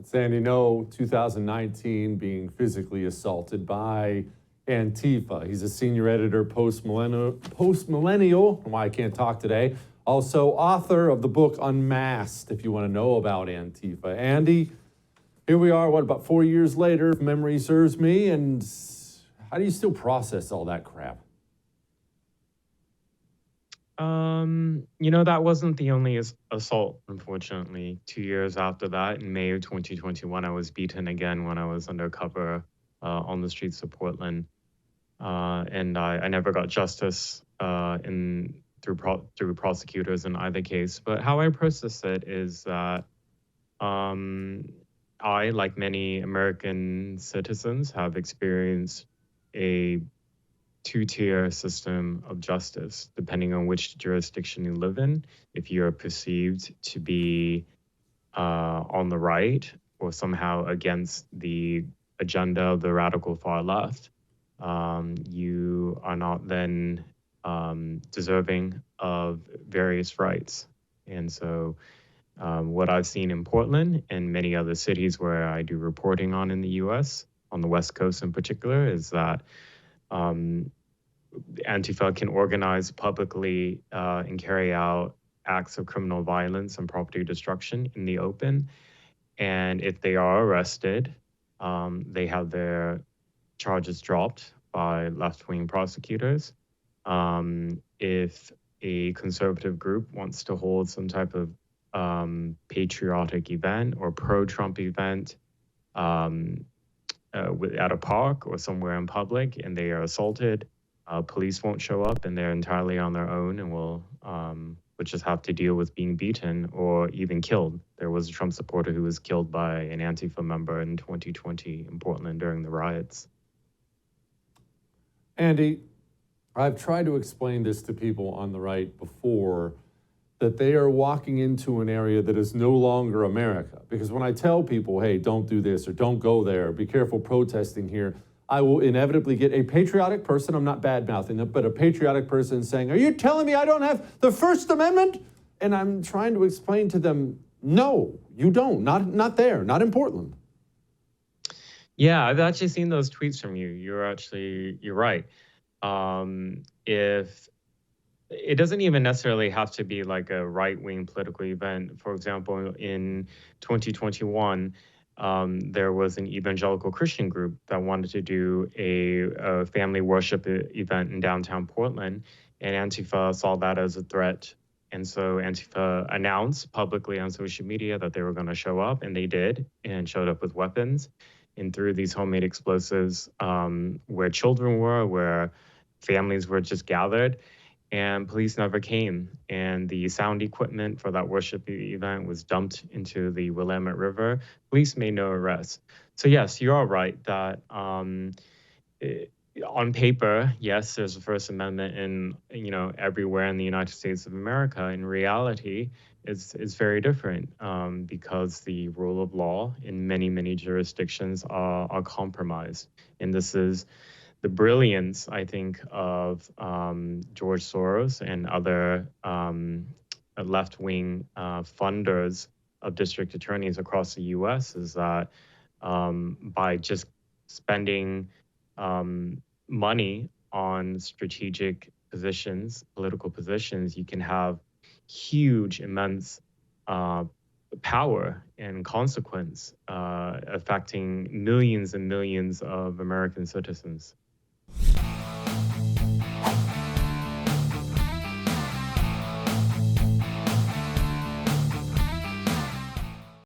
It's Andy Ngo, 2019, being physically assaulted by ANTIFA. He's a senior editor, post-millennial, why I can't talk today. Also author of the book Unmasked, if you want to know about Antifa. Andy, here we are, about 4 years later, if memory serves me, and how do you still process all that crap? That wasn't the only assault, unfortunately. 2 years after that, in May of 2021, I was beaten again when I was undercover on the streets of Portland. And I never got justice through prosecutors in either case. But how I process it is that I, like many American citizens, have experienced a two-tier system of justice, depending on which jurisdiction you live in. If you're perceived to be on the right or somehow against the agenda of the radical far left, you are not then deserving of various rights. And so what I've seen in Portland and many other cities where I do reporting on in the US, on the West Coast in particular, is that Antifa can organize publicly and carry out acts of criminal violence and property destruction in the open. And if they are arrested, they have their charges dropped by left-wing prosecutors. If a conservative group wants to hold some type of patriotic event or pro-Trump event at a park or somewhere in public and they are assaulted, police won't show up and they're entirely on their own and will just have to deal with being beaten or even killed. There was a Trump supporter who was killed by an Antifa member in 2020 in Portland during the riots. Andy, I've tried to explain this to people on the right before, that they are walking into an area that is no longer America. Because when I tell people, hey, don't do this or don't go there, be careful protesting here, I will inevitably get a patriotic person, I'm not bad-mouthing them, but a patriotic person saying, are you telling me I don't have the First Amendment? And I'm trying to explain to them, no, you don't, not there, not in Portland. Yeah, I've actually seen those tweets from you. You're right. If it doesn't even necessarily have to be like a right-wing political event. For example, in 2021, there was an evangelical Christian group that wanted to do a family worship event in downtown Portland, and Antifa saw that as a threat. And so Antifa announced publicly on social media that they were going to show up, and they did, and showed up with weapons and threw these homemade explosives where children were, where families were just gathered. And police never came. And the sound equipment for that worship event was dumped into the Willamette River. Police made no arrests. So yes, you are right that on paper, yes, there's a First Amendment in everywhere in the United States of America. In reality, it's very different because the rule of law in many, many jurisdictions are compromised. And this is the brilliance, I think, of George Soros and other left-wing funders of district attorneys across the U.S. is that by just spending money on strategic positions, political positions, you can have huge, immense power and consequence affecting millions and millions of American citizens.